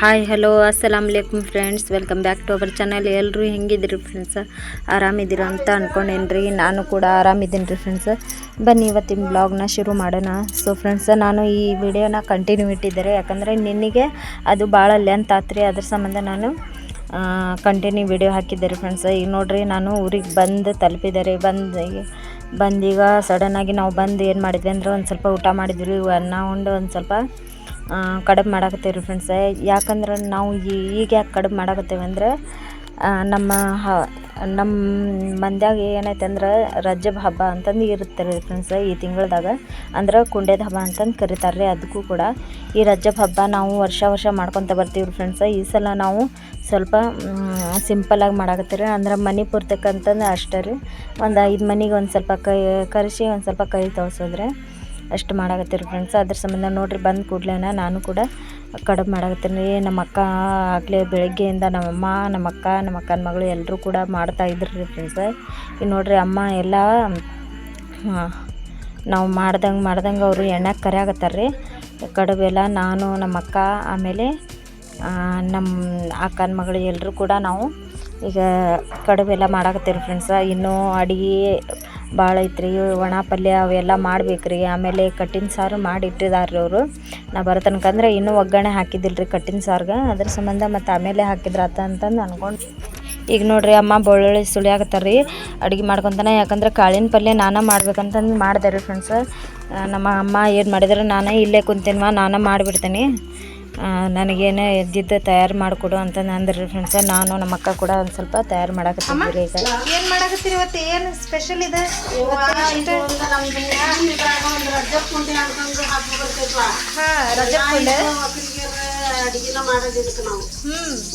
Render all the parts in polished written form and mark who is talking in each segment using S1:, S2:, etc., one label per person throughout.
S1: Hi hello ಅಸ್ಸಲಾಮ್ ಅಲೈಕುಮ್ friends, welcome back to our channel. ಎಲ್ಲರೂ ಹೆಂಗಿದ್ದೀರಿ ಫ್ರೆಂಡ್ಸ್? ಆರಾಮಿದ್ದೀರ ಅಂತ ಅಂದ್ಕೊಂಡೇನ್ರಿ. ನಾನು ಕೂಡ ಆರಾಮಿದ್ದೀನಿ ರೀ ಫ್ರೆಂಡ್ಸ್. ಬನ್ನಿ ಇವತ್ತಿನ ಬ್ಲಾಗ್ನ ಶುರು ಮಾಡೋಣ. ಸೊ ಫ್ರೆಂಡ್ಸ್, ನಾನು ಈ ವಿಡಿಯೋನ ಕಂಟಿನ್ಯೂ ಇಟ್ಟಿದ್ದಾರೆ, ಯಾಕಂದರೆ ನಿನ್ನೆಗೆ ಅದು ಭಾಳ ಲೆಂತ್ ಆತ್ರಿ. ಅದ್ರ ಸಂಬಂಧ ನಾನು ಕಂಟಿನ್ಯೂ ವಿಡಿಯೋ ಹಾಕಿದ್ದೆ ಫ್ರೆಂಡ್ಸ್. ಈಗ ನೋಡಿರಿ, ನಾನು ಊರಿಗೆ ಬಂದು ತಲುಪಿದ್ದಾರೆ. ಬಂದೀಗ ಸಡನ್ನಾಗಿ ನಾವು ಬಂದು ಏನು ಮಾಡಿದ್ವಿ ಅಂದ್ರೆ ಒಂದು ಸ್ವಲ್ಪ ಊಟ ಮಾಡಿದ್ವಿ. ಅನ್ನ ಉಂಡು ಒಂದು ಸ್ವಲ್ಪ ಕಡುಬು ಮಾಡಾಕತ್ತೀವಿ ರೀ ಫ್ರೆಂಡ್ಸ್. ಯಾಕಂದ್ರೆ ನಾವು ಈಗ ಯಾಕೆ ಕಡುಬು ಮಾಡಾಕತ್ತೀವಿ ಅಂದ್ರೆ ನಮ್ಮ ಮಂದ್ಯಾಗ ಏನೈತೆ ಅಂದ್ರೆ ರಜಬ್ ಹಬ್ಬ ಅಂತಂದು ಇರುತ್ತೆ ರೀ ಫ್ರೆಂಡ್ಸ್. ಈ ತಿಂಗಳದಾಗ ಅಂದ್ರೆ ಕುಂಡೇದ ಹಬ್ಬ ಅಂತಂದು ಕರೀತಾರೆ ರೀ. ಅದಕ್ಕೂ ಕೂಡ ಈ ರಜಬ್ ಹಬ್ಬ ನಾವು ವರ್ಷ ಮಾಡ್ಕೊತ ಬರ್ತೀವಿ ರೀ ಫ್ರೆಂಡ್ಸ್. ಈ ಸಲ ನಾವು ಸ್ವಲ್ಪ ಸಿಂಪಲಾಗಿ ಮಾಡಾಕತ್ತೀವಿ. ಅಂದ್ರೆ ಮನೆ ಪೂರ್ತಕ್ಕಂತಂದು ಅಷ್ಟೇ ರೀ. ಒಂದು 5 ಮನೆಗೆ ಒಂದು ಸ್ವಲ್ಪ ಕರೆಸಿ ಒಂದು ಸ್ವಲ್ಪ ಕೈ ತೊಳ್ಸೋದ್ರೆ ಅಷ್ಟು ಮಾಡಾಕತ್ತೀರಿ ಫ್ರೆಂಡ್ಸ್. ಅದ್ರ ಸಂಬಂಧ ನೋಡಿರಿ, ಬಂದ ಕೂಡಲೇ ನಾನು ಕೂಡ ಕಡುಬು ಮಾಡಾಕತ್ತೀನಿ ರೀ. ನಮ್ಮ ಅಕ್ಕ ಆಗಲೇ ಬೆಳಗ್ಗೆಯಿಂದ ನಮ್ಮಮ್ಮ, ನಮ್ಮ ಅಕ್ಕನ ಮಗಳು ಎಲ್ಲರೂ ಕೂಡ ಮಾಡ್ತಾಯಿದ್ರು ರೀ ಫ್ರೆಂಡ್ಸ್. ಈಗ ನೋಡಿರಿ, ಅಮ್ಮ ಎಲ್ಲ ನಾವು ಮಾಡ್ದಂಗೆ ಅವರು ಎಣ್ಣೆಗೆ ಕರಿಯಾಕತ್ತಾರೆ ರೀ ಕಡುಬೆಲ್ಲ. ನಾನು ನಮ್ಮ ಅಕ್ಕ ಆಮೇಲೆ ನಮ್ಮ ಅಕ್ಕನ ಮಗಳು ಎಲ್ಲರೂ ಕೂಡ ನಾವು ಈಗ ಕಡುಬೆಲ್ಲ ಮಾಡಾಕತ್ತೀವಿ ಫ್ರೆಂಡ್ಸ್. ಇನ್ನೂ ಅಡುಗೆ ಭಾಳ ಐತ್ರಿ. ಒಣ ಪಲ್ಯ ಅವೆಲ್ಲ ಮಾಡ್ಬೇಕು ರೀ. ಆಮೇಲೆ ಕಟ್ಟಿನ ಸಾರು ಮಾಡಿ ಇಟ್ಟಿದ್ದಾರೆ ಅವರು. ನಾ ಬರೋ ತನಕ ಅಂದ್ರೆ ಇನ್ನೂ ಒಗ್ಗರಣೆ ಹಾಕಿದ್ದಿಲ್ಲ ರೀ ಕಟ್ಟಿನ ಸಾರ್ಗೆ. ಅದ್ರ ಸಂಬಂಧ ಮತ್ತು ಆಮೇಲೆ ಹಾಕಿದ್ರೆ ಅಂತಂದು ಅಂದ್ಕೊಂಡು ಈಗ ನೋಡಿರಿ, ಅಮ್ಮ ಬೆಳ್ಳುಳ್ಳಿ ಸುಳಿಯಾಕತ್ತಾರೆ ರೀ ಅಡುಗೆ ಮಾಡ್ಕೊತಾನೆ. ಯಾಕಂದ್ರೆ ಕಾಳಿನ ಪಲ್ಯ ನಾನು ಮಾಡ್ಬೇಕಂತಂದು ಮಾಡಿದೆ ರೀ ಫ್ರೆಂಡ್ಸ್. ನಮ್ಮ ಅಮ್ಮ ಏನು ಮಾಡಿದ್ರೆ, ನಾನು ಇಲ್ಲೇ ಕುಂತೇನ್ವ, ನಾನು ಮಾಡಿಬಿಡ್ತೀನಿ, ನನಗೇನೇ ಎದ್ದಿದ್ದು ತಯಾರು ಮಾಡಿಕೊಡು ಅಂತಂದು ಅಂದ್ರೆ ಫ್ರೆಂಡ್ಸ್. ನಾನು ನಮ್ಮ ಅಕ್ಕ ಕೂಡ ಒಂದು ಸ್ವಲ್ಪ ತಯಾರು ಮಾಡಾಕತ್ತೀವಿ ರೀ. ಈಗ
S2: ಏನು ಮಾಡಾಕತ್ತೀರಿ ಇವತ್ತು? ಏನು ಸ್ಪೆಷಲ್ ಇದೆ? ರಜಬ್ ಪುಂಡೆ
S3: ಅಡಿಗೆನ ಮಾಡೋದು ಇದಕ್ಕೆ ನಾವು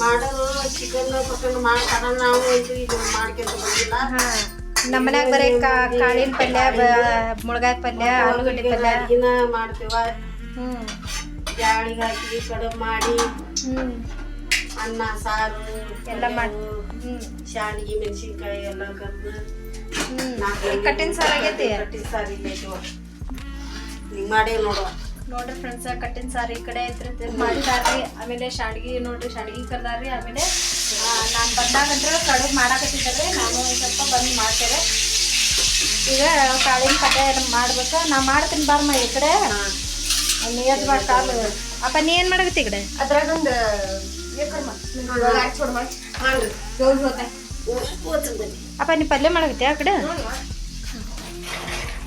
S3: ಮಾಡೋದು ಚಿಕನ್ ಪಕ್ಕಂಡು ಮಾಡ್ತಾರ. ನಾವು ಇದು ಮಾಡ್ಕೊಂತ ಬಂದಿಲ್ಲ.
S2: ನಮ್ಮ ಮನ್ಯಾಗ ಬರೀ ಕಾಳಿನ ಪಲ್ಯ, ಮುಳಗಾಯಿ ಪಲ್ಯ, ಆಲೂಗಡ್ಡೆ ಪಲ್ಯ
S3: ಅಡಿಗೆನ ಮಾಡ್ತೇವ. ಜಾಳಿಗೆ ಹಾಕಿ ಕಡುಬು ಮಾಡಿ ಅನ್ನ ಸಾರು
S2: ಎಲ್ಲ ಮಾಡಿ
S3: ಶಾವಿಗೆ ಮೆಣಸಿನ್ಕಾಯಿ ಎಲ್ಲ ಕದ್ದು
S2: ಕಟ್ಟಿನ ಸಾರು ಆಗೈತಿ.
S3: ಕಟ್ಟಿನ ಸಾರು ಇಲ್ಲೈತಿ, ಹಿಂಗೆ ಮಾಡೇ ನೋಡುವ.
S2: ನೋಡ್ರಿ ಫ್ರೆಂಡ್ಸ್, ಕಟ್ಟಿನ ಸಾರು ಈ ಕಡೆ ಐತ್ರಿ ಮಾಡಿದಾರ್ರಿ. ಆಮೇಲೆ ಶಾವಿಗೆ ನೋಡ್ರಿ, ಶಾವಿಗೆ ಕರ್ದಾರ್ರಿ. ಆಮೇಲೆ ನಾನು ಬಂದಾಗಂದ್ರೆ ಕಡುಬು ಮಾಡಾಕತ್ತಿದ್ದಾರೆ. ನಾನು ಒಂದು ಸ್ವಲ್ಪ ಬಂದು ಮಾಡ್ತೇವೆ. ಈಗ ಕಾಳಿನ ಪಲ್ಯ ಮಾಡ್ಬೇಕು. ನಾ ಮಾಡ್ತೀನಿ ಬಾರಮ್ಮ ಈ ಕಡೆ. ನೀಯದ್ ಮಾಡಿ ಕಾಲು ಅಪ್ಪ, ನೀ ಏನು ಮಾಡಾಕತ್ತಿ ಈ ಕಡೆ?
S3: ಅದ್ರಾಗೊಂದು
S2: ಅಪ್ಪ, ನೀ ಪಲ್ಯ ಮಾಡಾಕತ್ತಿ ಆ ಕಡೆ?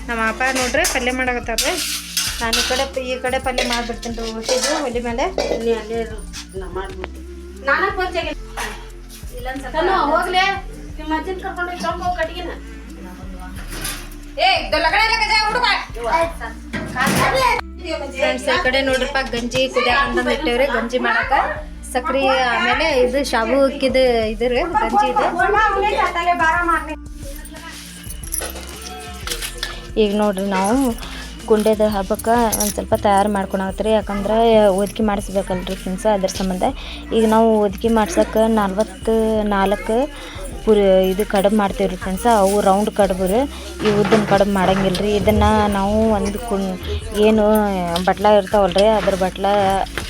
S2: ನಮ್ಮ ಅಪ್ಪ ನೋಡ್ರಿ ಪಲ್ಯ ಮಾಡಾಕತ್ತಾರ್ರಿ. ನಾನು ಈ ಕಡೆ ಪಲ್ಯ ಮಾಡಿಬಿಡ್ತೀನಿ ರೀ. ಉಳಿಸಿದ್ದು ಒಲೆ ಮೇಲೆ
S3: ಅಲ್ಲೇ ಮಾಡ್ಬಿಟ್ಟು ನಾನು ಹೋಗ್ಲೆ ಮಜ್ಜಿನ ಕರ್ಕೊಂಡು ಚಂಪ ಹೋಗಿ ಕಟ್ಟಿಗೆನ
S2: ಫ್ರೆಂಡ್ಸ್. ಈ ಕಡೆ ನೋಡ್ರಪ್ಪ, ಗಂಜಿ ಕುದಿಯಾಕಂತಂದು ಇಟ್ಟೇವ್ರಿ. ಗಂಜಿ ಮಾಡಾಕ ಸಕ್ರಿ, ಆಮೇಲೆ ಇದು ಶಾಬು ಉಕ್ಕಿದು ಇದು ರೀ ಗಂಜಿ ಇದೆ.
S1: ಈಗ ನೋಡ್ರಿ, ನಾವು ಕುಂಡೇದ ಹಬ್ಬಕ್ಕೆ ಒಂದು ಸ್ವಲ್ಪ ತಯಾರು ಮಾಡ್ಕೊಳತ್ತೀರಿ. ಯಾಕಂದ್ರೆ ಒದ್ಕೆ ಮಾಡಿಸ್ಬೇಕಲ್ರಿ ಫ್ರೆಂಡ್ಸ್. ಅದ್ರ ಸಂಬಂಧ ಈಗ ನಾವು ಒದ್ಕೆ ಮಾಡ್ಸೋಕೆ 44 ಇದು ಕಡುಬು ಮಾಡ್ತೀವಿ ರೀ ಫ್ರೆಂಡ್ಸ್. ಅವು ರೌಂಡ್ ಕಡುಬು ರೀ. ಈ ಉದ್ದಿನ ಕಡುಬು ಮಾಡಂಗಿಲ್ಲ ರೀ. ಇದನ್ನು ನಾವು ಒಂದು ಏನು ಬಟ್ಲ ಇರ್ತಾವಲ್ರಿ, ಅದ್ರ ಬಟ್ಲ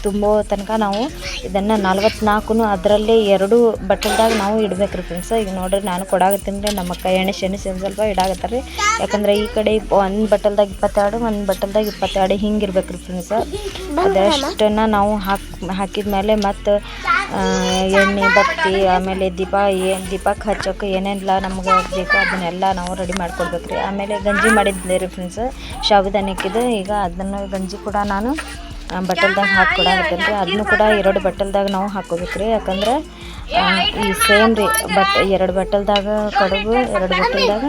S1: ತುಂಬೋ ತನಕ ನಾವು ಇದನ್ನು 44 ಅದರಲ್ಲೇ 2 ಬಟ್ಟಲ್ದಾಗ ನಾವು ಇಡ್ಬೇಕು ರೀ ಫ್ರೆಂಡ್ಸ್. ಈಗ ನೋಡ್ರಿ, ನಾನು ಕೊಡಾಕತ್ತೀನಿ ರೀ. ನಮ್ಮ ಅಕ್ಕ ಎಣಿಸಿ ಒಂದು ಸ್ವಲ್ಪ ಇಡಾಕತ್ತಾರೆ ರೀ. ಯಾಕಂದ್ರೆ ಈ ಕಡೆ ಒಂದು ಬಟ್ಟಲ್ದಾಗ 22, ಒಂದು ಬಟ್ಟಲ್ದಾಗ 22 ಹಿಂಗೆ ಇರ್ಬೇಕು ರೀ ಫ್ರೆಂಡ್ಸ್. ಅದಷ್ಟನ್ನು ನಾವು ಹಾಕಿದ್ಮೇಲೆ ಮತ್ತು ಎಣ್ಣೆ ಬತ್ತಿ ಆಮೇಲೆ ದೀಪಕ್ಕೆ ಹಚ್ಚೋಕೆ ಏನೆಲ್ಲ ನಮ್ಗೆ ಬೇಕು ಅದನ್ನೆಲ್ಲ ನಾವು ರೆಡಿ ಮಾಡ್ಕೊಡ್ಬೇಕು ರೀ. ಆಮೇಲೆ ಗಂಜಿ ಮಾಡಿದ್ದೆ ರೀ ಫ್ರೆಂಡ್ಸ್, ಶಾವಿದಾನಿಕ್ಕಿದ್ದು. ಈಗ ಅದನ್ನು ಗಂಜಿ ಕೂಡ ನಾನು ಬಟ್ಟಲ್ದಾಗ ಹಾಕ್ಕೊಡಾಕತ್ತೇನೆ ರೀ. ಅದನ್ನು ಕೂಡ 2 ಬಟ್ಟಲ್ದಾಗ ನಾವು ಹಾಕ್ಕೋಬೇಕು ರೀ. ಯಾಕಂದ್ರೆ ಈ ಸೇಮ್ ರೀ 2 ಬಟ್ಟಲ್ದಾಗ ಕಡುಬು, 2 ಬಟ್ಟಲ್ದಾಗ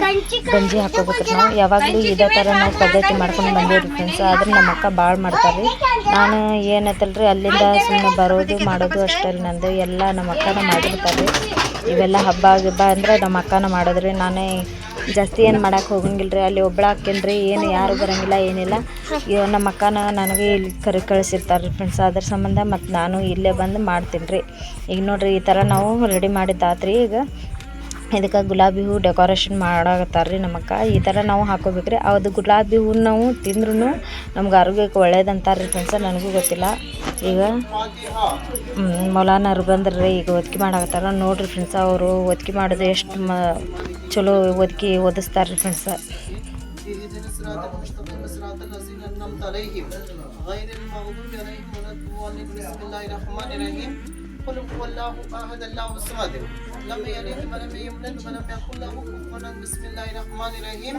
S1: ಗಂಜಿ ಹಾಕ್ಕೋಬೇಕು ರೀ. ನಾವು ಯಾವಾಗಲೂ ಇದೇ ಥರ ನಾವು ಪದ್ಧತಿ ಮಾಡ್ಕೊಂಡು ಬಂದೀವಿ ರೀ ಫ್ರೆಂಡ್ಸ್. ಆದ್ರೆ ನಮ್ಮ ಅಕ್ಕ ಭಾಳ ಮಾಡ್ತಾರೆ ರೀ. ನಾನು ಏನೈತಲ್ರಿ ಅಲ್ಲಿಂದ ಸುಮ್ಮನೆ ಬರೋದು ಮಾಡೋದು ಅಷ್ಟೇ ರೀ ನಂದು. ಎಲ್ಲ ನಮ್ಮ ಅಕ್ಕನ ಮಾಡಿರ್ತಾರೆ ರೀ. ಇವೆಲ್ಲ ಹಬ್ಬ ಅಂದ್ರೆ ನಮ್ಮ ಅಕ್ಕನ ಮಾಡೋದ್ರಿ. ನಾನೇ ಜಾಸ್ತಿ ಏನು ಮಾಡೋಕೆ ಹೋಗಂಗಿಲ್ಲ ರೀ. ಅಲ್ಲಿ ಒಬ್ಬಳ ಹಾಕೇನ್ರಿ, ಏನು ಯಾರು ಬರೋಂಗಿಲ್ಲ ಏನಿಲ್ಲ. ನಮ್ಮ ಅಕ್ಕನ ನನಗೆ ಇಲ್ಲಿ ಕಳಿಸಿರ್ತಾರೆ ರೀ ಫ್ರೆಂಡ್ಸ್. ಅದ್ರ ಸಂಬಂಧ ಮತ್ತು ನಾನು ಇಲ್ಲೇ ಬಂದು ಮಾಡ್ತೀನಿ ರೀ. ಈಗ ನೋಡಿರಿ, ಈ ಥರ ನಾವು ರೆಡಿ ಮಾಡಿದ್ದಾತ್ರಿ. ಈಗ ಇದಕ್ಕೆ ಗುಲಾಬಿ ಹೂ ಡೆಕೋರೇಷನ್ ಮಾಡಾಕತ್ತಾರ್ರಿ ನಮ್ಮಕ್ಕ. ಈ ಥರ ನಾವು ಹಾಕೋಬೇಕ್ರಿ. ಅದು ಗುಲಾಬಿ ಹೂ ನಾವು ತಿಂದ್ರೂ ನಮ್ಗೆ ಆರೋಗ್ಯಕ್ಕೆ ಒಳ್ಳೇದಂತಾರ್ರಿ ಫ್ರೆಂಡ್ಸ. ನನಗೂ ಗೊತ್ತಿಲ್ಲ. ಈಗ ಮೌಲಾನವ್ರು ಬಂದ್ರಿ ಈಗ ಒದ್ಕೆ ಮಾಡಾಕತ್ತಾರ ನೋಡ್ರಿ ಫ್ರೆಂಡ್ಸ. ಅವರು ಒದ್ಕೆ ಮಾಡೋದು ಎಷ್ಟು ಚಲೋ ಒದ್ಕೆ ಓದಿಸ್ತಾರ್ರಿ ಫ್ರೆಂಡ್ಸ.
S4: قل هو الله احد الله الصمد لم يلد ولم يولد ولم يكن له كفوا بسم الله الرحمن الرحيم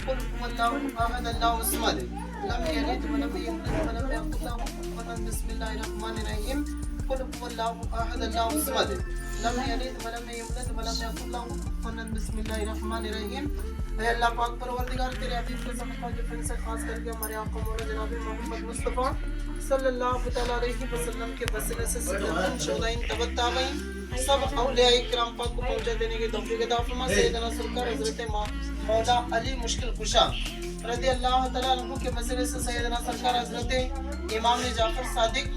S4: قل هو الله احد الله الصمد لم يلد ولم يولد ولم يكن له كفوا بسم الله الرحمن الرحيم قل هو الله احد الله الصمد لم يلد ولم يولد ولم يكن له كفوا بسم الله الرحمن الرحيم. اے اللہ پاک پروردگار تیرے حبیب کے صدقہ کے فن سے خاص کر کے ہمارے آقا مولا جناب محمد مصطفیٰ صلی اللہ تعالیٰ علیہ وسلم کے وسیلے سے سیدتاً شہدائن تبتابین سب اولیاء اکرام پاک کو پہنچا دینے کے توفیق عطا فرما. سیدنا سرکار حضرت مولا علی مشکل کشا رضی اللہ تعالیٰ عنہ کے وسیلے سے سیدنا سرکار حضرت امام جعفر صادق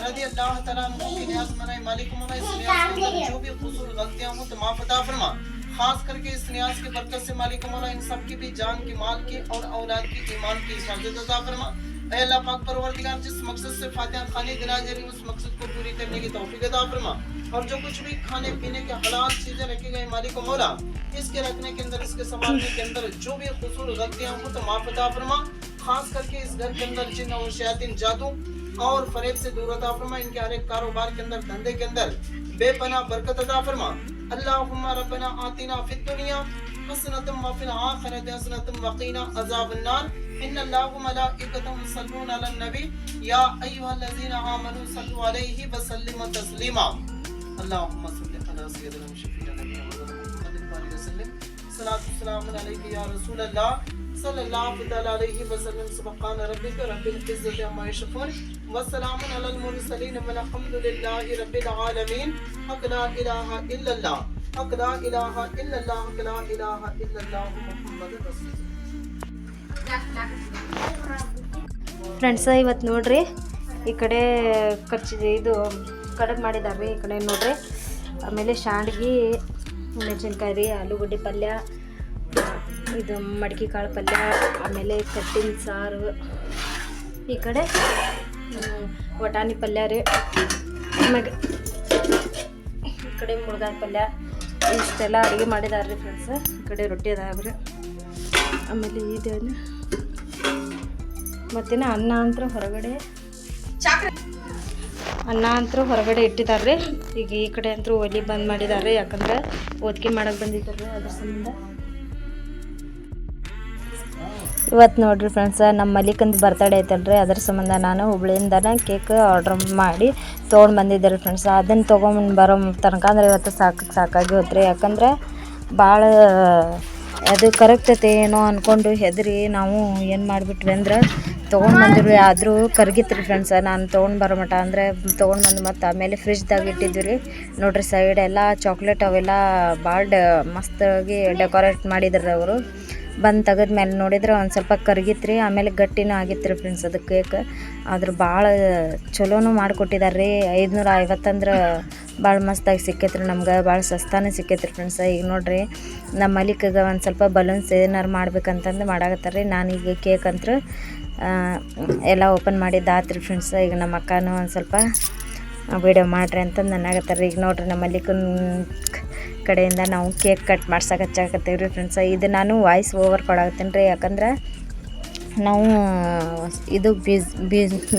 S4: رضی اللہ تعالیٰ عنہ کی نیاز منائے مالک مولا. اس نیاز کے اندر جو بھی قصور غلطیاں ہوں تو معاف عطا فرما. خاص کر کے اس نیاز کی برکت سے مالک مولا ان سب کی بھی جان کی مال کی اور اولاد کی ایمان کی حفاظت عطا فرما. اے اللہ پاک پروردگار جس مقصد سے فاتحہ خانی دلا جا رہی اس مقصد کو پوری کرنے کی توفیق عطا فرما. اور جو کچھ بھی کھانے پینے کے حلال چیزیں رکھی گئی مالک مولا اس کے رکھنے کے اندر اس کے سنبھالنے کے اندر جو بھی قصور غلطیاں ہوں تو معاف عطا فرما. خاص کر کے اس گھر کے اندر جن اور شیاطین جادو اور فریب سے دور عطا فرما. ان کے ہر ایک کاروبار کے اندر دھندے کے اندر بے پناہ برکت عطا فرما. اللہم ربنا آتنا فی الدنیا حسنۃ وفی الآخرۃ حسنۃ وقنا عذاب النار. ان اللہ وملائکتہ یصلون علی النبی یا ایھا الذین آمنوا صلوا علیہ وسلموا تسلیما. اللہم صل علی سیدنا شفیعنا محمد وسلم. صلاۃ والسلام علیک یا رسول اللہ صلی اللہ تعالی علیہ وسلم. سبحان ربک رب العزۃ عما یصفون وسلام علی المرسلین والحمد للہ رب العالمین. حق لا الہ الا اللہ حق لا الہ الا اللہ حق لا الہ الا اللہ محمد رسول اللہ.
S1: ಫ್ರೆಂಡ್ಸ ಇವತ್ತು ನೋಡ್ರಿ ಈ ಕಡೆ ಇದು ಕಡುಬು ಮಾಡಿದಾರ್ರಿ. ಈ ಕಡೆ ನೋಡ್ರಿ ಆಮೇಲೆ ಶಾಂಡ್ಗಿ ಮೆಣಸಿನ್ಕಾಯಿ ರೀ, ಆಲೂಗಡ್ಡೆ ಪಲ್ಯ, ಇದು ಮಡಿಕೆ ಕಾಳು ಪಲ್ಯ, ಆಮೇಲೆ ಕಟ್ಟಿನ ಸಾರು, ಈ ಕಡೆ ವಟಾಣಿ ಪಲ್ಯ ರೀ, ಆಮೇಲೆ ಈ ಕಡೆ ಮುಳ್ಗಾದ ಪಲ್ಯ, ಇಷ್ಟೆಲ್ಲ ಅಡುಗೆ ಮಾಡಿದಾರ್ರಿ ಫ್ರೆಂಡ್ಸ. ಈ ಕಡೆ ರೊಟ್ಟಿ ಅದಾವ್ರಿ. ಆಮೇಲೆ ಇದೇನು ಮತ್ತೇನ ಅನ್ನ ಅಂತೂ ಹೊರಗಡೆ ಇಟ್ಟಿದ್ದಾರೆ. ಈಗ ಈ ಕಡೆ ಅಂತೂ ಒಲಿ ಬಂದ್ ಮಾಡಿದ್ದಾರೆ, ಯಾಕಂದ್ರೆ ಓದ್ಕೆ ಮಾಡಕ್ಕೆ ಬಂದಿದ್ದಾರೆ ಅದ್ರ ಸಂಬಂಧ. ಇವತ್ತು ನೋಡ್ರಿ ಫ್ರೆಂಡ್ಸ ನಮ್ಮ ಮಲಿಕಂದು ಬರ್ತಡೇ ಐತಲ್ರಿ, ಅದ್ರ ಸಂಬಂಧ ನಾನು ಹುಬ್ಳಿಯಿಂದನೇ ಕೇಕ್ ಆರ್ಡ್ರ್ ಮಾಡಿ ತೊಗೊಂಡು ಬಂದಿದ್ದೆ ರೀ ಫ್ರೆಂಡ್ಸ. ಅದನ್ನು ತೊಗೊಂಡು ಬರೋ ತನಕ ಅಂದ್ರೆ ಇವತ್ತು ಸಾಕಾಗಿ ಹೋತ್ರಿ. ಯಾಕಂದ್ರೆ ಭಾಳ ಅದು ಕರೆಕ್ಟ್ ಐತೆ ಏನೋ ಅಂದ್ಕೊಂಡು ಹೆದರಿ ನಾವು ಏನು ಮಾಡಿಬಿಟ್ವಿ ಅಂದ್ರೆ ತೊಗೊಂಡು ಬಂದಿದ್ವಿ. ಆದರೂ ಕರಗಿತ್ತು ರೀ ಫ್ರೆಂಡ್ಸ. ನಾನು ತೊಗೊಂಡು ಬರೋ ಮಟ ಅಂದರೆ ತೊಗೊಂಡು ಬಂದು ಮತ್ತು ಆಮೇಲೆ ಫ್ರಿಜ್ದಾಗ ಇಟ್ಟಿದ್ವಿ ರೀ. ನೋಡ್ರಿ ಸೈಡ್ ಎಲ್ಲ ಚಾಕ್ಲೇಟ್ ಅವೆಲ್ಲ ಭಾಳ ಮಸ್ತಾಗಿ ಡೆಕೋರೇಟ್ ಮಾಡಿದ್ರು ಅವರು. ಬಂದು ತೆಗೆದ್ಮೇಲೆ ನೋಡಿದ್ರೆ ಒಂದು ಸ್ವಲ್ಪ ಕರಗಿತ್ತು ರೀ. ಆಮೇಲೆ ಗಟ್ಟಿನೂ ಆಗಿತ್ತು ರೀ ಫ್ರೆಂಡ್ಸ್ ಅದು ಕೇಕ್. ಆದ್ರೆ ಭಾಳ ಚಲೋನು ಮಾಡಿಕೊಟ್ಟಿದ್ದಾರೆ ರೀ. 550 ಅಂದ್ರೆ ಭಾಳ ಮಸ್ತಾಗಿ ಸಿಕ್ಕೈತ್ರಿ ನಮ್ಗೆ, ಭಾಳ ಸಸ್ತಾನೇ ಸಿಕ್ಕೈತ್ರಿ ಫ್ರೆಂಡ್ಸ. ಈಗ ನೋಡ್ರಿ ನಮ್ಮ ಮಲಿಕಗೆ ಒಂದು ಸ್ವಲ್ಪ ಬಲೂನ್ಸ್ ಏನಾರು ಮಾಡ್ಬೇಕಂತಂದು ಮಾಡಾಕತ್ತಾರೆ ರೀ. ನಾನೀಗ ಕೇಕ್ ಅಂತೂ ಎಲ್ಲ ಓಪನ್ ಮಾಡಿದ್ದಾತ್ರಿ ಫ್ರೆಂಡ್ಸ. ಈಗ ನಮ್ಮ ಅಕ್ಕನೂ ಒಂದು ಸ್ವಲ್ಪ ವೀಡಿಯೋ ಮಾಡಿರಿ ಅಂತಂದು ನನಗತ್ತಾರೆ. ಈಗ ನೋಡ್ರಿ ನಮ್ಮ ಮಲಿಕನ ಕಡೆಯಿಂದ ನಾವು ಕೇಕ್ ಕಟ್ ಮಾಡ್ಸಕತ್ತೀವಿ ರೀ ಫ್ರೆಂಡ್ಸ. ಇದು ನಾನು ವಾಯ್ಸ್ ಓವರ್ ಕೊಡಾಕತ್ತೀನಿ ರೀ, ಯಾಕಂದ್ರೆ ನಾವು ಇದು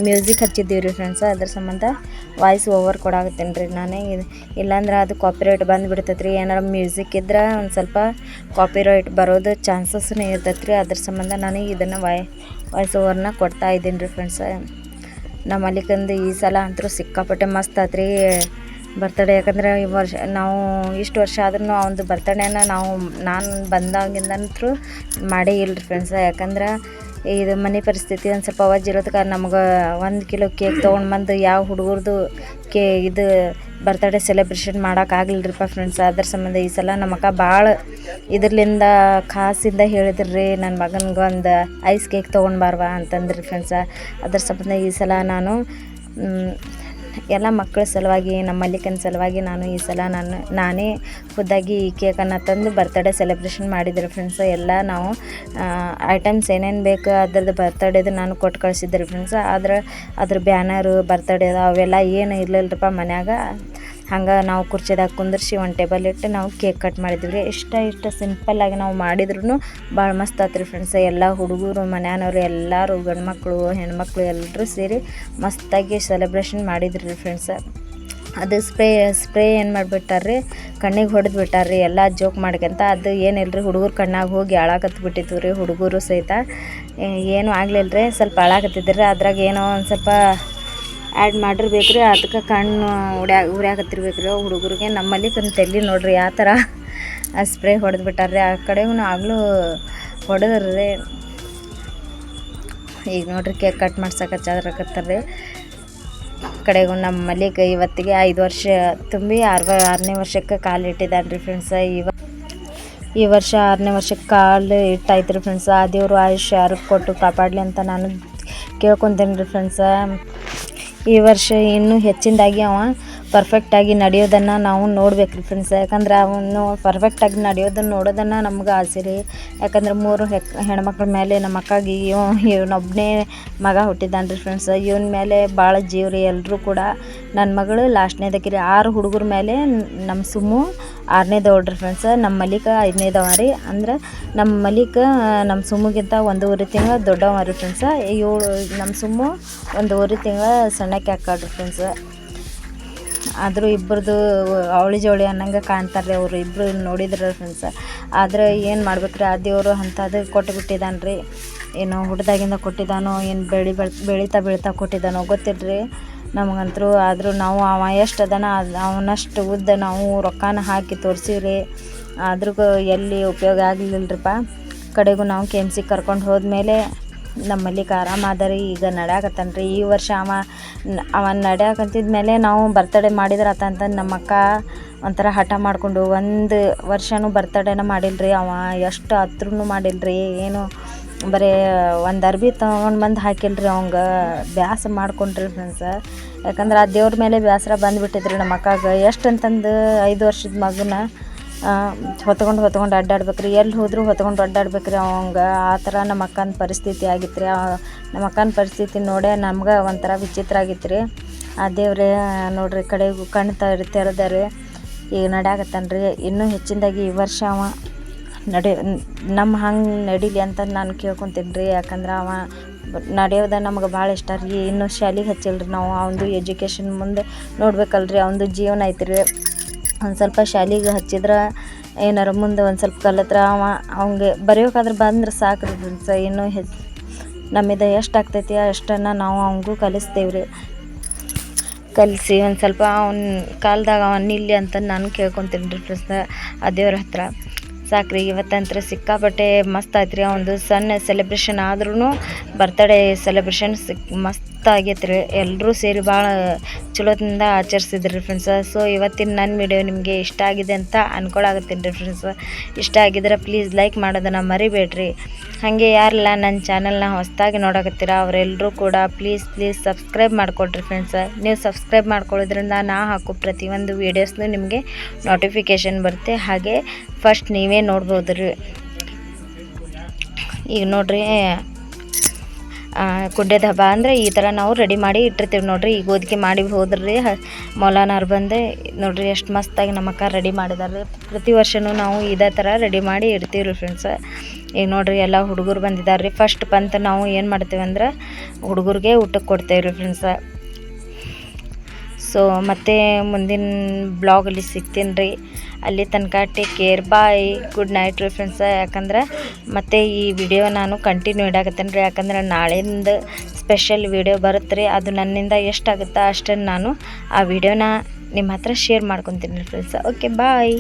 S1: ಮ್ಯೂಸಿಕ್ ಹಚ್ಚಿದ್ದೀವಿ ರೀ ಫ್ರೆಂಡ್ಸ. ಅದ್ರ ಸಂಬಂಧ ವಾಯ್ಸ್ ಓವರ್ ಕೊಡಾಕತ್ತೀನಿ ರೀ ನಾನೇ. ಇಲ್ಲಾಂದ್ರೆ ಅದು ಕಾಪಿರೈಟ್ ಬಂದುಬಿಡ್ತೈತೆ ರೀ. ಏನಾರು ಮ್ಯೂಸಿಕ್ ಇದ್ರೆ ಒಂದು ಸ್ವಲ್ಪ ಕಾಪಿರೈಟ್ ಬರೋದು ಚಾನ್ಸಸ್ನೇ ಇರ್ತೈತೆ ರೀ. ಅದ್ರ ಸಂಬಂಧ ನಾನು ಇದನ್ನು ವಾಯ್ಸ್ ಓವರ್ನ ಕೊಡ್ತಾ ಇದ್ದೀನಿ ರೀ ಫ್ರೆಂಡ್ಸ. ನಮ್ಮ ಮಲಿಕಂದು ಈ ಸಲ ಅಂತೂ ಸಿಕ್ಕಾಪಟ್ಟೆ ಮಸ್ತ್ ಆತ್ರಿ ಬರ್ತಡೇ. ಯಾಕಂದ್ರೆ ಈ ವರ್ಷ ನಾವು ಇಷ್ಟು ವರ್ಷ ಆದ್ರೂ ಅವನದು ಬರ್ತಡೇನ ನಾನು ಬಂದಾಗಿಂದಂತೂ ಮಾಡೇ ಇಲ್ಲ ರೀ ಫ್ರೆಂಡ್ಸ. ಯಾಕಂದ್ರೆ ಇದು ಮನೆ ಪರಿಸ್ಥಿತಿ ಒಂದು ಸ್ವಲ್ಪ ಅವಜ್ ಇರೋದಕ್ಕೆ ನಮ್ಗೆ 1 ಕಿಲೋ ಕೇಕ್ ತೊಗೊಂಡು ಬಂದು ಯಾವ ಹುಡುಗರದು ಇದು ಬರ್ತಡೇ ಸೆಲೆಬ್ರೇಷನ್ ಮಾಡೋಕ್ಕಾಗಲಿಲ್ಲರಿಪ್ಪ ಫ್ರೆಂಡ್ಸ್. ಅದ್ರ ಸಂಬಂಧ ಈ ಸಲ ನಮ್ಮ ಅಕ್ಕ ಭಾಳ ಇದ್ರಲಿಂದ ಖಾಸಿಂದ ಹೇಳಿದ್ರು ರೀ, ನನ್ನ ಮಗನಿಗೆ ಒಂದು ಐಸ್ ಕೇಕ್ ತೊಗೊಂಡು ಬಾರ್ವಾ ಅಂತಂದ್ರಿ ಫ್ರೆಂಡ್ಸ. ಅದ್ರ ಸಂಬಂಧ ಈ ಸಲ ನಾನು ಎಲ್ಲ ಮಕ್ಕಳ ಸಲುವಾಗಿ ನಮ್ಮ ಮಲ್ಲಿಕನ ಸಲುವಾಗಿ ನಾನು ಈ ಸಲ ನಾನೇ ಖುದ್ದಾಗಿ ಈ ಕೇಕನ್ನು ತಂದು ಬರ್ತ್ಡೇ ಸೆಲೆಬ್ರೇಷನ್ ಮಾಡಿದ್ದೆ ಫ್ರೆಂಡ್ಸ್. ಎಲ್ಲ ನಾವು ಐಟಮ್ಸ್ ಏನೇನು ಬೇಕು ಅದ್ರದ್ದು ಬರ್ತಡೇದು ನಾನು ಕೊಟ್ಟು ಕಳಿಸಿದ್ದೆ ಫ್ರೆಂಡ್ಸ್. ಆದ್ರೆ ಅದ್ರ ಬ್ಯಾನರು ಬರ್ತಡೇ ಅವೆಲ್ಲ ಏನು ಇರಲಿಲ್ಲರಪ್ಪ ಮನ್ಯಾಗ. ಹಂಗೆ ನಾವು ಕುರ್ಚಿದಾಗ ಕುಂದಿರ್ಸಿ ಒಂದು ಟೇಬಲ್ ಇಟ್ಟು ನಾವು ಕೇಕ್ ಕಟ್ ಮಾಡಿದ್ವಿ ರೀ. ಇಷ್ಟು ಸಿಂಪಲ್ಲಾಗಿ ನಾವು ಮಾಡಿದ್ರೂ ಭಾಳ ಮಸ್ತ್ ಆತ್ರಿ ಫ್ರೆಂಡ್ಸ್. ಎಲ್ಲ ಹುಡುಗರು ಮನ್ಯಾನವ್ರು ಎಲ್ಲರೂ ಗಂಡ್ಮಕ್ಳು ಹೆಣ್ಮಕ್ಳು ಎಲ್ಲರೂ ಸೇರಿ ಮಸ್ತಾಗಿ ಸೆಲೆಬ್ರೇಷನ್ ಮಾಡಿದ್ರಿ ಫ್ರೆಂಡ್ಸ್. ಅದು ಸ್ಪ್ರೇ ಏನು ಮಾಡಿಬಿಟ್ಟಾರ್ರಿ, ಕಣ್ಣಿಗೆ ಹೊಡೆದು ಬಿಟ್ಟಾರ್ರಿ ಎಲ್ಲ ಜೋಕ್ ಮಾಡ್ಕೊಂತ. ಅದು ಏನಿಲ್ಲ ರೀ, ಹುಡುಗರು ಕಣ್ಣಾಗ ಹೋಗಿ ಅಳಾಕತ್ಬಿಟ್ಟಿದ್ವು ರೀ. ಹುಡುಗರು ಸಹಿತ ಏನೂ ಆಗಲಿಲ್ಲ ರೀ, ಸ್ವಲ್ಪ ಅಳಾಕತ್ತಿದ್ರಿ. ಅದ್ರಾಗ ಏನೋ ಒಂದು ಸ್ವಲ್ಪ ಆ್ಯಡ್ ಮಾಡಿರ್ಬೇಕು ರೀ, ಅದಕ್ಕೆ ಕಣ್ಣು ಉರಿಯಾಕತ್ತಿರ್ಬೇಕು ರೀ ಹುಡುಗರಿಗೆ. ನಮ್ಮಲ್ಲಿ ತಲೆ ನೋಡ್ರಿ ಯಾವ ಥರ ಸ್ಪ್ರೇ ಹೊಡೆದು ಬಿಟ್ಟಾರ್ರಿ. ಆ ಕಡೆಗೂ ಆಗಲೂ ಹೊಡೆದ್ರಿ. ಈಗ ನೋಡ್ರಿ ಕೇಕ್ ಕಟ್ ಮಾಡ್ಸಕತ್ತಾರ್ರಿ. ಕಡೆಗೂ ನಮ್ಮ ಮಲ್ಲಿಗೆ ಇವತ್ತಿಗೆ 5 ವರ್ಷ ತುಂಬಿ 6ನೇ ವರ್ಷಕ್ಕೆ ಕಾಲಿಟ್ಟಿದ್ದಾನೆ ರೀ ಫ್ರೆಂಡ್ಸ್. ಈ ವರ್ಷ 6ನೇ ವರ್ಷಕ್ಕೆ ಕಾಲು ಇಟ್ಟಾಯ್ತು ರೀ ಫ್ರೆಂಡ್ಸ್. ಆ ದೇವರು ಆಯುಷ್ಯ ಆರೋಗ್ಯ ಕೊಟ್ಟು ಕಾಪಾಡಲಿ ಅಂತ ನಾನು ಕೇಳ್ಕೊತೀನಿ ರೀ ಫ್ರೆಂಡ್ಸ. ಈ ವರ್ಷ ಇನ್ನೂ ಹೆಚ್ಚಿನದಾಗಿ ಅವ ಪರ್ಫೆಕ್ಟಾಗಿ ನಡೆಯೋದನ್ನು ನಾವು ನೋಡ್ಬೇಕು ರೀ ಫ್ರೆಂಡ್ಸ್. ಯಾಕಂದ್ರೆ ಅವನು ಪರ್ಫೆಕ್ಟಾಗಿ ನಡೆಯೋದನ್ನು ನೋಡೋದನ್ನು ನಮ್ಗೆ ಆಸೆ ರೀ. ಯಾಕಂದ್ರೆ 3 ಹೆಣ್ಮಕ್ಳ ಮೇಲೆ ನಮ್ಮ ಅಕ್ಕಾಗಿ ಇವನೊಬ್ಬನೇ ಮಗ ಹುಟ್ಟಿದ್ದಾನೆ ರೀ ಫ್ರೆಂಡ್ಸ್. ಇವನ ಮೇಲೆ ಭಾಳ ಜೀವ ರೀ. ಎಲ್ಲರೂ ಕೂಡ ನನ್ನ ಮಗಳು ಲಾಸ್ಟ್ನೇದಕ್ಕೆ ರೀ. 6 ಹುಡುಗರ ಮೇಲೆ ನಮ್ಮ ಸುಮ್ಮು 6ನೇದವಳು ರೀ ಫ್ರೆಂಡ್ಸ್. ನಮ್ಮ ಮಲ್ಲಿಕ 5ನೇದವ ರೀ. ಅಂದ್ರೆ ನಮ್ಮ ಮಲ್ಲಿಕ ನಮ್ಮ ಸುಮ್ಮಿಗಿಂತ 1.5 ತಿಂಗಳು ದೊಡ್ಡವ ರೀ ಫ್ರೆಂಡ್ಸ್. ನಮ್ಮ ಸುಮ್ಮು 1.5 ತಿಂಗಳ ಸಣ್ಣಕ್ಕೆ ಹಾಕಾಡ್ರಿ ಫ್ರೆಂಡ್ಸ್. ಆದರೂ ಇಬ್ಬರದು ಅವಳಿ ಜವಳಿ ಅನ್ನಂಗೆ ಕಾಣ್ತಾರೆ ರೀ ಅವರು ಇಬ್ಬರು ನೋಡಿದ್ರೆ ಫ್ರೆಂಡ್ಸ್. ಆದರೆ ಏನು ಮಾಡ್ಬೇಕ್ರಿ, ಆ ದೇವರು ಅಂಥದ್ದು ಕೊಟ್ಟುಬಿಟ್ಟಿದ್ದಾನೆ ರೀ. ಏನೋ ಹುಡ್ದಾಗಿಂದ ಕೊಟ್ಟಿದ್ದಾನೋ ಏನು ಬೆಳೀತಾ ಕೊಟ್ಟಿದ್ದಾನೋ ಗೊತ್ತಿಲ್ರಿ ನಮಗಂತರೂ. ಆದರೂ ನಾವು ಅವ ಎಷ್ಟು ಅದಾನ ಅವನಷ್ಟು ಉದ್ದ ನಾವು ರೊಕ್ಕನ ಹಾಕಿ ತೋರಿಸಿವ್ರಿ. ಆದ್ರೂ ಎಲ್ಲಿ ಉಪಯೋಗ ಆಗಲಿಲ್ಲರಿಪ್ಪ. ಕಡೆಗೂ ನಾವು KMC ಕರ್ಕೊಂಡು ಹೋದ್ಮೇಲೆ ನಮ್ಮ ಮಲ್ಲಿಗೆ ಆರಾಮಾದ ರೀ. ಈಗ ನಡ್ಯಾಕತ್ತಾನ ರೀ. ಈ ವರ್ಷ ಅವ ನಡ್ಯಾಕಂತಿದ್ಮೇಲೆ ನಾವು ಬರ್ತಡೇ ಮಾಡಿದ್ರೆ ಅಂತಂದು ನಮ್ಮ ಅಕ್ಕ ಒಂಥರ ಹಠ ಮಾಡಿಕೊಂಡು 1 ವರ್ಷನೂ ಬರ್ತಡೇನ ಮಾಡಿಲ್ರಿ. ಅವ ಎಷ್ಟು ಹತ್ರನೂ ಮಾಡಿಲ್ರಿ. ಏನು ಬರೀ ಒಂದು ಅರ್ಬಿ ತೊಗೊಂಡು ಬಂದು ಹಾಕಿಲ್ರಿ. ಅವಂಗೆ ಬ್ಯಾಸರ ಮಾಡ್ಕೊಂಡ್ರಿ ಫ್ರೆಂಡ್ಸ. ಯಾಕಂದ್ರೆ ಆ ದೇವ್ರ ಮೇಲೆ ಬೇಸರ ಬಂದುಬಿಟ್ಟಿದ್ರಿ ನಮ್ಮ ಅಕ್ಕಾಗ. ಎಷ್ಟು ಅಂತಂದು 5 ವರ್ಷದ ಮಗನ ಹೊತ್ಕೊಂಡು ಅಡ್ಡಾಡ್ಬೇಕ್ರಿ. ಎಲ್ಲಿ ಹೋದರೂ ಹೊತ್ಕೊಂಡು ಅಡ್ಡಾಡ್ಬೇಕ್ರಿ ಅವಂಗೆ. ಆ ಥರ ನಮ್ಮ ಅಕ್ಕನ ಪರಿಸ್ಥಿತಿ ಆಗಿತ್ತು ರೀ. ನಮ್ಮ ಅಕ್ಕನ ಪರಿಸ್ಥಿತಿ ನೋಡೇ ನಮ್ಗೆ ಒಂಥರ ವಿಚಿತ್ರ ಆಗಿತ್ತು ರೀ. ಆ ದೇವ್ರೇ ನೋಡ್ರಿ ಕಡೆಗೂ ಕಣ್ಣು ತೆರೆದಾರೆ. ಈಗ ನಡ್ಯಾಕತ್ತಾನ ರೀ. ಇನ್ನೂ ಹೆಚ್ಚಿನದಾಗಿ ಈ ವರ್ಷ ಅವ ನಮ್ಮ ಹಂಗೆ ನಡೀಲಿ ಅಂತ ನಾನು ಕೇಳ್ಕೊತೀನಿ ರೀ. ಯಾಕಂದ್ರೆ ಅವ ನಡೆಯೋದ ನಮ್ಗೆ ಭಾಳ ಇಷ್ಟ ರೀ. ಇನ್ನೂ ಶಾಲೆಗೆ ಹಚ್ಚಿಲ್ರಿ ನಾವು. ಅವನದು ಎಜುಕೇಷನ್ ಮುಂದೆ ನೋಡ್ಬೇಕಲ್ರಿ. ಅವನದು ಜೀವನ ಐತೆ ರೀ. ಒಂದು ಸ್ವಲ್ಪ ಶಾಲೆಗೆ ಹಚ್ಚಿದ್ರೆ ಏನಾರು ಮುಂದೆ ಒಂದು ಸ್ವಲ್ಪ ಕಲಿತ್ರ ಅವಂಗೆ ಬರೆಯೋಕ್ಕಾದ್ರೆ ಬಂದ್ರೆ ಸಾಕ್ರಿ ಫ್ರೆಂಡ್ಸ್. ಇನ್ನೂ ನಮ್ಮಿಂದ ಎಷ್ಟು ಆಗ್ತೈತಿ ಅಷ್ಟನ್ನು ನಾವು ಅವಂಗೂ ಕಲಿಸ್ತೇವೆ ರೀ. ಕಲಿಸಿ ಒಂದು ಸ್ವಲ್ಪ ಅವನ ಕಾಲ್ದಾಗ ಅವನು ನಿಲ್ಲಿ ಅಂತ ನಾನು ಕೇಳ್ಕೊತೀನಿ ರೀ ಫ್ರೆಂಡ್ಸ್ ಆ ದೇವ್ರ ಹತ್ರ. ಸಾಕ್ರಿ ಇವತ್ತಂತ್ರ ಸಿಕ್ಕಾಪಟ್ಟೆ ಮಸ್ತ್ ಆಯ್ತು ರೀ. ಒಂದು ಸಣ್ಣ ಸೆಲೆಬ್ರೇಷನ್ ಆದ್ರೂ ಬರ್ತಡೇ ಸೆಲೆಬ್ರೇಷನ್ ಮಸ್ತ್ ಆಗೈತೆ ರೀ. ಎಲ್ಲರೂ ಸೇರಿ ಭಾಳ ಚಲೋದಿಂದ ಆಚರಿಸಿದ್ರಿ ಫ್ರೆಂಡ್ಸ. ಸೊ ಇವತ್ತಿನ ನನ್ನ ವಿಡಿಯೋ ನಿಮಗೆ ಇಷ್ಟ ಆಗಿದೆ ಅಂತ ಅನ್ಕೊಳಾಗತ್ತೀನಿ ರೀ ಫ್ರೆಂಡ್ಸ್. ಇಷ್ಟ ಆಗಿದ್ರೆ ಪ್ಲೀಸ್ ಲೈಕ್ ಮಾಡೋದನ್ನು ಮರಿಬೇಡ್ರಿ. ಹಾಗೆ ಯಾರೆಲ್ಲ ನನ್ನ ಚಾನಲ್ನ ಹೊಸದಾಗಿ ನೋಡಕತ್ತೀರ ಅವರೆಲ್ಲರೂ ಕೂಡ ಪ್ಲೀಸ್ ಸಬ್ಸ್ಕ್ರೈಬ್ ಮಾಡಿಕೊಡ್ರಿ ಫ್ರೆಂಡ್ಸ. ನೀವು ಸಬ್ಸ್ಕ್ರೈಬ್ ಮಾಡ್ಕೊಳ್ಳೋದ್ರಿಂದ ನಾ ಹಾಕೋ ಪ್ರತಿಯೊಂದು ವೀಡಿಯೋಸ್ನು ನಿಮಗೆ ನೋಟಿಫಿಕೇಷನ್ ಬರುತ್ತೆ. ಹಾಗೆ ಫಸ್ಟ್ ನೀವೇ ನೋಡ್ಬೋದು ರೀ. ಈಗ ನೋಡ್ರಿ ಕುಡ್ಯದ ಹಬ್ಬ ಅಂದರೆ ಈ ಥರ ನಾವು ರೆಡಿ ಮಾಡಿ ಇಟ್ಟಿರ್ತೀವಿ ನೋಡ್ರಿ. ಈಗ ಓದಿಕೆ ಮಾಡಿ ಹೋದ್ರಿ ಮೌಲಾನವ್ರು ಬಂದು ನೋಡ್ರಿ ಎಷ್ಟು ಮಸ್ತಾಗಿ ನಮ್ಮ ಅಕ್ಕ ರೆಡಿ ಮಾಡಿದಾರೆ. ಪ್ರತಿ ವರ್ಷವೂ ನಾವು ಇದೇ ಥರ ರೆಡಿ ಮಾಡಿ ಇಡ್ತೀವಿ ರೀ ಫ್ರೆಂಡ್ಸ್. ಈಗ ನೋಡ್ರಿ ಎಲ್ಲ ಹುಡುಗರು ಬಂದಿದ್ದಾರೆ ರೀ. ಫಸ್ಟ್ ಬಂತ ನಾವು ಏನು ಮಾಡ್ತೀವಿ ಅಂದ್ರೆ ಹುಡುಗರಿಗೆ ಊಟಕ್ಕೆ ಕೊಡ್ತೇವೆ ರೀ ಫ್ರೆಂಡ್ಸ. ಸೊ ಮತ್ತೆ ಮುಂದಿನ ಬ್ಲಾಗಲ್ಲಿ ಸಿಗ್ತೀನಿ ರೀ. ಅಲ್ಲಿ ತನಕ ಟೇಕ್ ಕೇರ್, ಬಾಯ್, ಗುಡ್ ನೈಟ್ ರೀ ಫ್ರೆಂಡ್ಸ. ಯಾಕಂದ್ರೆ ಮತ್ತೆ ಈ ವಿಡಿಯೋ ನಾನು ಕಂಟಿನ್ಯೂ ಇಡಾಕತ್ತೇನೆ ರೀ. ಯಾಕಂದ್ರೆ ನಾಳೆಯಿಂದ ಸ್ಪೆಷಲ್ ವಿಡಿಯೋ ಬರುತ್ತೆ ರೀ. ಅದು ನನ್ನಿಂದ ಎಷ್ಟಾಗುತ್ತಾ ಅಷ್ಟನ್ನು ನಾನು ಆ ವಿಡಿಯೋನ ನಿಮ್ಮ ಹತ್ರ ಶೇರ್ ಮಾಡ್ಕೊತೀನಿ ರೀ ಫ್ರೆಂಡ್ಸ. Okay bye.